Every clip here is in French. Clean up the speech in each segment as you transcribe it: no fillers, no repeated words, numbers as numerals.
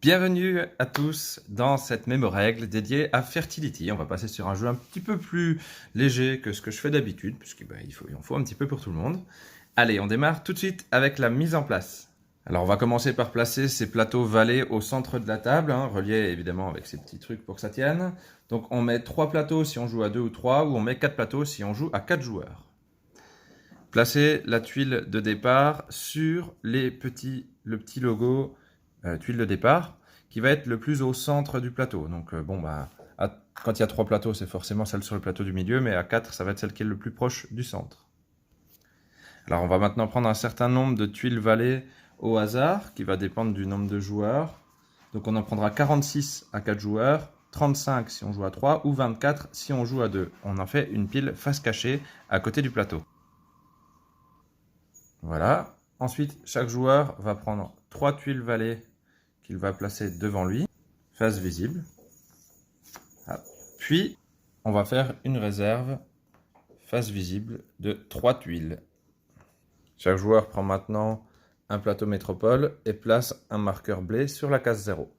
Bienvenue à tous dans cette mémo-règle dédiée à Fertility. On va passer sur un jeu un petit peu plus léger que ce que je fais d'habitude, puisqu'il en faut un petit peu pour tout le monde. Allez, on démarre tout de suite avec la mise en place. Alors on va commencer par placer ces plateaux vallées au centre de la table, reliés évidemment avec ces petits trucs pour que ça tienne. Donc on met 3 plateaux si on joue à 2 ou 3, ou on met 4 plateaux si on joue à 4 joueurs. Placez la tuile de départ sur le petit logo tuile de départ qui va être le plus au centre du plateau. Donc quand il y a 3 plateaux, c'est forcément celle sur le plateau du milieu, mais à 4, ça va être celle qui est le plus proche du centre. Alors on va maintenant prendre un certain nombre de tuiles vallées au hasard, qui va dépendre du nombre de joueurs. Donc on en prendra 46 à 4 joueurs, 35 si on joue à 3, ou 24 si on joue à 2. On en fait une pile face cachée à côté du plateau. Voilà. Ensuite, chaque joueur va prendre 3 tuiles vallées qu'il va placer devant lui, face visible. Puis, on va faire une réserve face visible de 3 tuiles. Chaque joueur prend maintenant un plateau métropole et place un marqueur blé sur la case 0.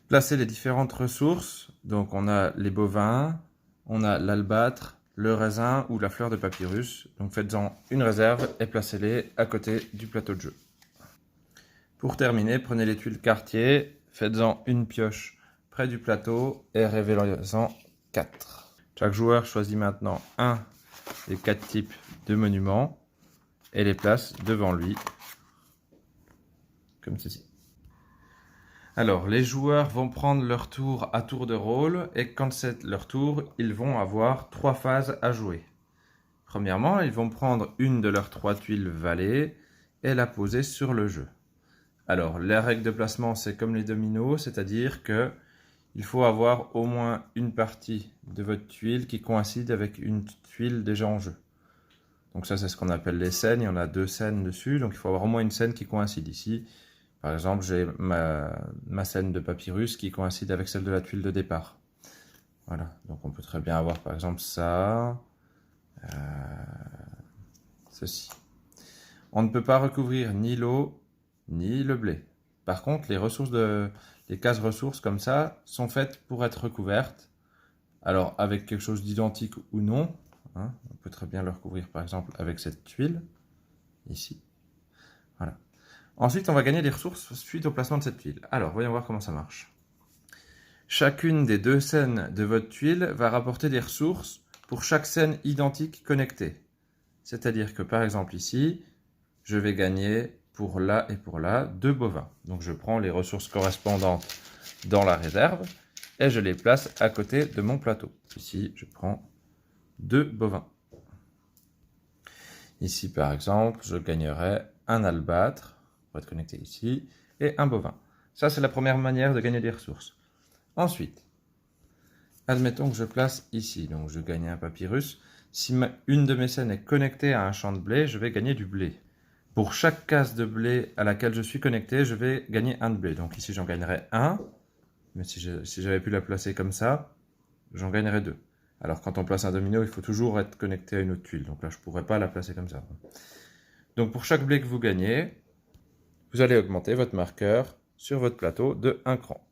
Placez les différentes ressources. Donc on a les bovins, on a l'albâtre, le raisin ou la fleur de papyrus. Donc faites-en une réserve et placez-les à côté du plateau de jeu. Pour terminer, prenez les tuiles quartier, faites-en une pioche près du plateau et révélez-en 4. Chaque joueur choisit maintenant un des 4 types de monuments et les place devant lui, comme ceci. Alors, les joueurs vont prendre leur tour à tour de rôle, et quand c'est leur tour, ils vont avoir 3 phases à jouer. Premièrement, ils vont prendre une de leurs 3 tuiles vallées et la poser sur le jeu. Alors, la règle de placement, c'est comme les dominos, c'est-à-dire que il faut avoir au moins une partie de votre tuile qui coïncide avec une tuile déjà en jeu. Donc ça, c'est ce qu'on appelle les scènes. Il y en a 2 scènes dessus, donc il faut avoir au moins une scène qui coïncide. Ici, par exemple, j'ai ma scène de papyrus qui coïncide avec celle de la tuile de départ. Voilà, donc on peut très bien avoir par exemple ça, ceci. On ne peut pas recouvrir ni l'eau, ni le blé. Par contre, les cases ressources comme ça sont faites pour être recouvertes. Alors, avec quelque chose d'identique ou non, on peut très bien le recouvrir par exemple avec cette tuile, ici. Voilà. Ensuite, on va gagner des ressources suite au placement de cette tuile. Alors, voyons voir comment ça marche. Chacune des 2 scènes de votre tuile va rapporter des ressources pour chaque scène identique connectée. C'est-à-dire que par exemple ici, je vais gagner pour là et pour là 2 bovins. Donc je prends les ressources correspondantes dans la réserve et je les place à côté de mon plateau. Ici, je prends 2 bovins. Ici, par exemple, je gagnerai un albâtre, pour être connecté ici, et un bovin. Ça, c'est la première manière de gagner des ressources. Ensuite, admettons que je place ici, donc je gagne un papyrus. Si une de mes scènes est connectée à un champ de blé, je vais gagner du blé. Pour chaque case de blé à laquelle je suis connecté, je vais gagner un de blé. Donc ici, j'en gagnerai un, mais si j'avais pu la placer comme ça, j'en gagnerais 2. Alors quand on place un domino, il faut toujours être connecté à une autre tuile. Donc là, je ne pourrais pas la placer comme ça. Donc pour chaque blé que vous gagnez, vous allez augmenter votre marqueur sur votre plateau de 1 cran.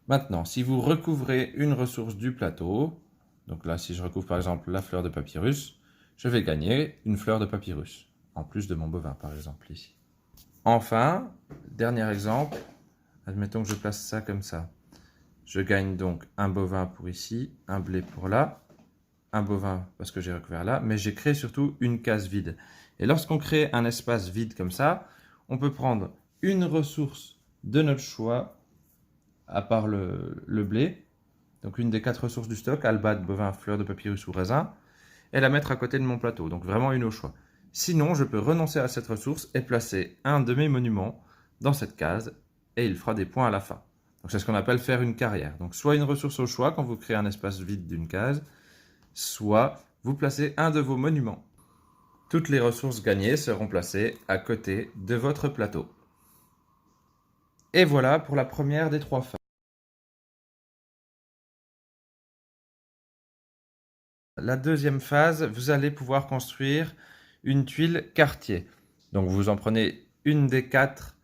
Maintenant, si vous recouvrez une ressource du plateau, donc là, si je recouvre par exemple la fleur de papyrus, je vais gagner une fleur de papyrus, en plus de mon bovin par exemple ici. Enfin, dernier exemple, admettons que je place ça comme ça. Je gagne donc un bovin pour ici, un blé pour là, un bovin parce que j'ai recouvert là, mais j'ai créé surtout une case vide. Et lorsqu'on crée un espace vide comme ça, on peut prendre une ressource de notre choix, à part le blé, donc une des 4 ressources du stock, albâtre, bovin, fleur de papyrus ou raisin, et la mettre à côté de mon plateau, donc vraiment une au choix. Sinon, je peux renoncer à cette ressource et placer un de mes monuments dans cette case, et il fera des points à la fin. Donc c'est ce qu'on appelle faire une carrière. Donc soit une ressource au choix quand vous créez un espace vide d'une case, soit vous placez un de vos monuments. Toutes les ressources gagnées seront placées à côté de votre plateau. Et voilà pour la première des 3 phases. La deuxième phase, vous allez pouvoir construire une tuile quartier. Donc vous en prenez une des 4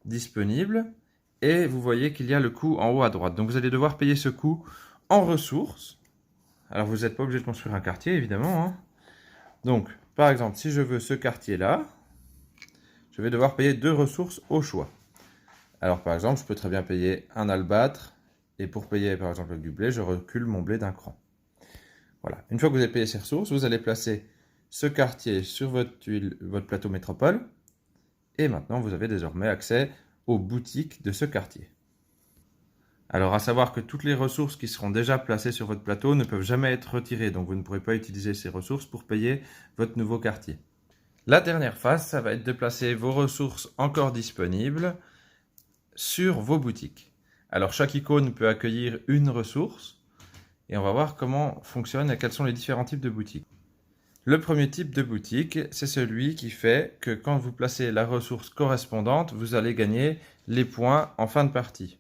disponible et vous voyez qu'il y a le coût en haut à droite. Donc vous allez devoir payer ce coût en ressources. Alors vous n'êtes pas obligé de construire un quartier évidemment, hein. Donc par exemple si je veux ce quartier-là, je vais devoir payer 2 ressources au choix. Alors par exemple je peux très bien payer un albâtre et pour payer par exemple avec du blé, je recule mon blé d'un cran. Voilà. Une fois que vous avez payé ces ressources, vous allez placer ce quartier sur votre plateau métropole. Et maintenant, vous avez désormais accès aux boutiques de ce quartier. Alors, à savoir que toutes les ressources qui seront déjà placées sur votre plateau ne peuvent jamais être retirées. Donc, vous ne pourrez pas utiliser ces ressources pour payer votre nouveau quartier. La dernière phase, ça va être de placer vos ressources encore disponibles sur vos boutiques. Alors, chaque icône peut accueillir une ressource. Et on va voir comment fonctionnent et quels sont les différents types de boutiques. Le premier type de boutique, c'est celui qui fait que quand vous placez la ressource correspondante, vous allez gagner les points en fin de partie.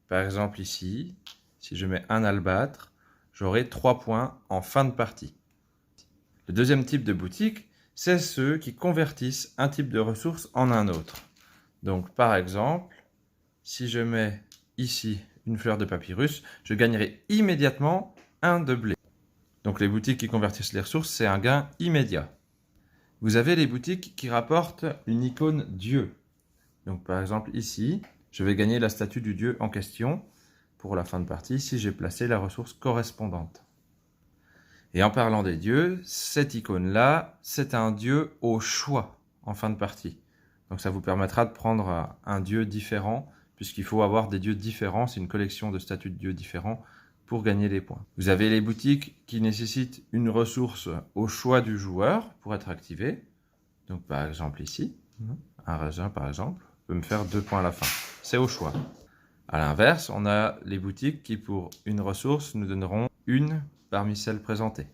Par exemple ici, si je mets un albâtre, j'aurai 3 points en fin de partie. Le deuxième type de boutique, c'est ceux qui convertissent un type de ressource en un autre. Donc par exemple, si je mets ici une fleur de papyrus, je gagnerai immédiatement 1 de blé. Donc les boutiques qui convertissent les ressources, c'est un gain immédiat. Vous avez les boutiques qui rapportent une icône Dieu. Donc par exemple ici, je vais gagner la statue du Dieu en question pour la fin de partie si j'ai placé la ressource correspondante. Et en parlant des dieux, cette icône-là, c'est un dieu au choix en fin de partie. Donc ça vous permettra de prendre un dieu différent, puisqu'il faut avoir des dieux différents, c'est une collection de statues de dieux différents pour gagner des points. Vous avez les boutiques qui nécessitent une ressource au choix du joueur pour être activée. Donc par exemple ici, un raisin par exemple, peut me faire 2 points à la fin. C'est au choix. A l'inverse, on a les boutiques qui pour une ressource nous donneront une parmi celles présentées.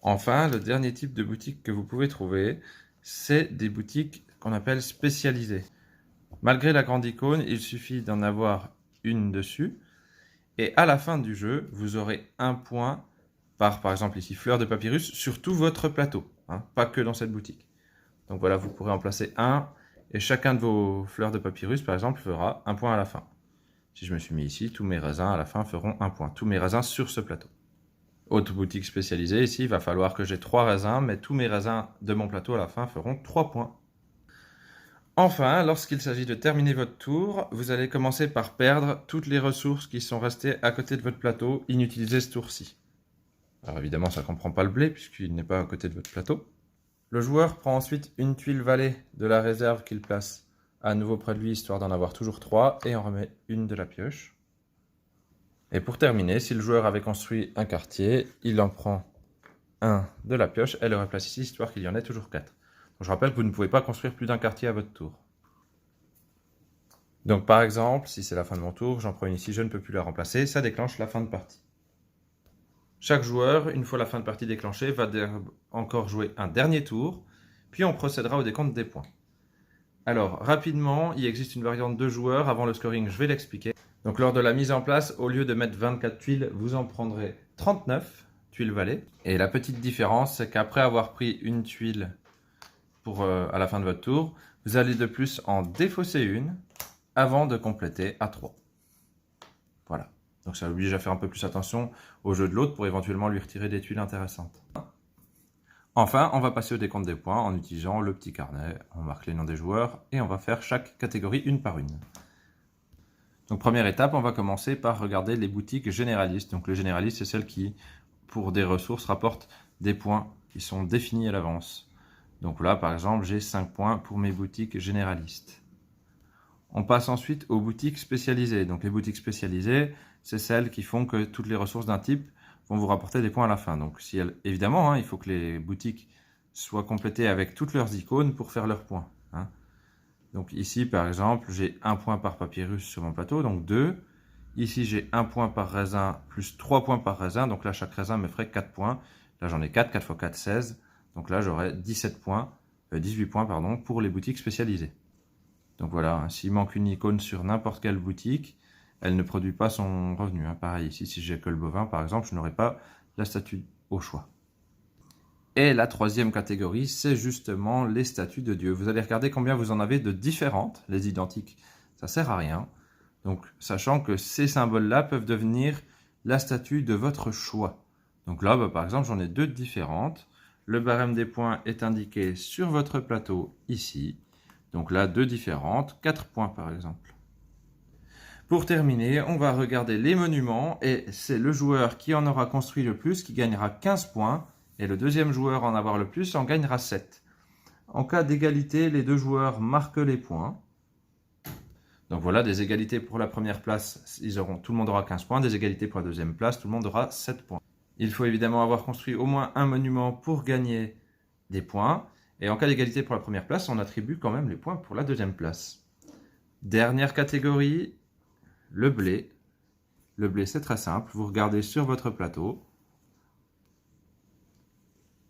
Enfin, le dernier type de boutique que vous pouvez trouver, c'est des boutiques qu'on appelle spécialisées. Malgré la grande icône, il suffit d'en avoir une dessus. Et à la fin du jeu, vous aurez 1 point par exemple ici, fleur de papyrus sur tout votre plateau, hein, pas que dans cette boutique. Donc voilà, vous pourrez en placer un, et chacun de vos fleurs de papyrus, par exemple, fera 1 point à la fin. Si je me suis mis ici, tous mes raisins à la fin feront 1 point, tous mes raisins sur ce plateau. Autre boutique spécialisée, ici, il va falloir que j'ai 3 raisins, mais tous mes raisins de mon plateau à la fin feront 3 points. Enfin, lorsqu'il s'agit de terminer votre tour, vous allez commencer par perdre toutes les ressources qui sont restées à côté de votre plateau, inutilisées ce tour-ci. Alors évidemment, ça ne comprend pas le blé, puisqu'il n'est pas à côté de votre plateau. Le joueur prend ensuite une tuile vallée de la réserve qu'il place à nouveau près de lui, histoire d'en avoir toujours 3, et en remet une de la pioche. Et pour terminer, si le joueur avait construit un quartier, il en prend un de la pioche et le replace ici, histoire qu'il y en ait toujours 4. Je rappelle que vous ne pouvez pas construire plus d'un quartier à votre tour. Donc par exemple, si c'est la fin de mon tour, j'en prends une ici, je ne peux plus la remplacer, ça déclenche la fin de partie. Chaque joueur, une fois la fin de partie déclenchée, va encore jouer un dernier tour, puis on procédera au décompte des points. Alors rapidement, il existe une variante de joueurs, avant le scoring je vais l'expliquer. Donc lors de la mise en place, au lieu de mettre 24 tuiles, vous en prendrez 39 tuiles vallées. Et la petite différence, c'est qu'après avoir pris une tuile à la fin de votre tour, vous allez de plus en défausser une avant de compléter à 3. Voilà. Donc ça oblige à faire un peu plus attention au jeu de l'autre pour éventuellement lui retirer des tuiles intéressantes. Enfin, on va passer au décompte des points en utilisant le petit carnet. On marque les noms des joueurs et on va faire chaque catégorie une par une. Donc première étape, on va commencer par regarder les boutiques généralistes. Donc le généraliste, c'est celle qui, pour des ressources, rapporte des points qui sont définis à l'avance. Donc là, par exemple, j'ai 5 points pour mes boutiques généralistes. On passe ensuite aux boutiques spécialisées. Donc les boutiques spécialisées, c'est celles qui font que toutes les ressources d'un type vont vous rapporter des points à la fin. Donc évidemment, hein, il faut que les boutiques soient complétées avec toutes leurs icônes pour faire leurs points. Hein. Donc ici, par exemple, j'ai 1 point par papyrus sur mon plateau, donc 2. Ici, j'ai 1 point par raisin plus 3 points par raisin. Donc là, chaque raisin me ferait 4 points. Là, j'en ai 4, 4 x 4, 16. Donc là, j'aurai 18 points pour les boutiques spécialisées. Donc voilà, hein, s'il manque une icône sur n'importe quelle boutique, elle ne produit pas son revenu. Hein. Pareil, ici, si j'ai que le bovin, par exemple, je n'aurai pas la statue au choix. Et la troisième catégorie, c'est justement les statues de Dieu. Vous allez regarder combien vous en avez de différentes. Les identiques, ça sert à rien. Donc, sachant que ces symboles-là peuvent devenir la statue de votre choix. Donc là, par exemple, j'en ai deux différentes. Le barème des points est indiqué sur votre plateau ici. Donc là, deux différentes, 4 points par exemple. Pour terminer, on va regarder les monuments et c'est le joueur qui en aura construit le plus qui gagnera 15 points et le deuxième joueur à en avoir le plus en gagnera 7. En cas d'égalité, les deux joueurs marquent les points. Donc voilà, des égalités pour la première place, tout le monde aura 15 points. Des égalités pour la deuxième place, tout le monde aura 7 points. Il faut évidemment avoir construit au moins un monument pour gagner des points. Et en cas d'égalité pour la première place, on attribue quand même les points pour la deuxième place. Dernière catégorie, le blé. Le blé, c'est très simple. Vous regardez sur votre plateau.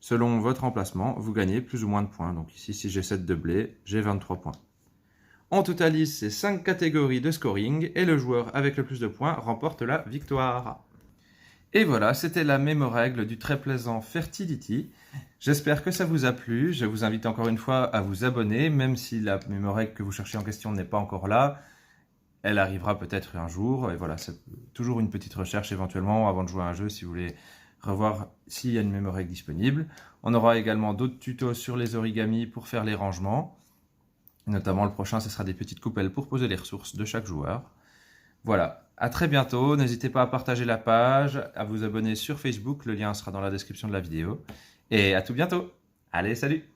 Selon votre emplacement, vous gagnez plus ou moins de points. Donc ici, si j'ai 7 de blé, j'ai 23 points. On totalise ces 5 catégories de scoring et le joueur avec le plus de points remporte la victoire. Et voilà, c'était la mémo-règle du très plaisant Fertility. J'espère que ça vous a plu. Je vous invite encore une fois à vous abonner, même si la mémo-règle que vous cherchez en question n'est pas encore là. Elle arrivera peut-être un jour. Et voilà, c'est toujours une petite recherche éventuellement avant de jouer à un jeu si vous voulez revoir s'il y a une mémo-règle disponible. On aura également d'autres tutos sur les origamis pour faire les rangements. Notamment le prochain, ce sera des petites coupelles pour poser les ressources de chaque joueur. Voilà, à très bientôt. N'hésitez pas à partager la page, à vous abonner sur Facebook. Le lien sera dans la description de la vidéo. Et à tout bientôt. Allez, salut!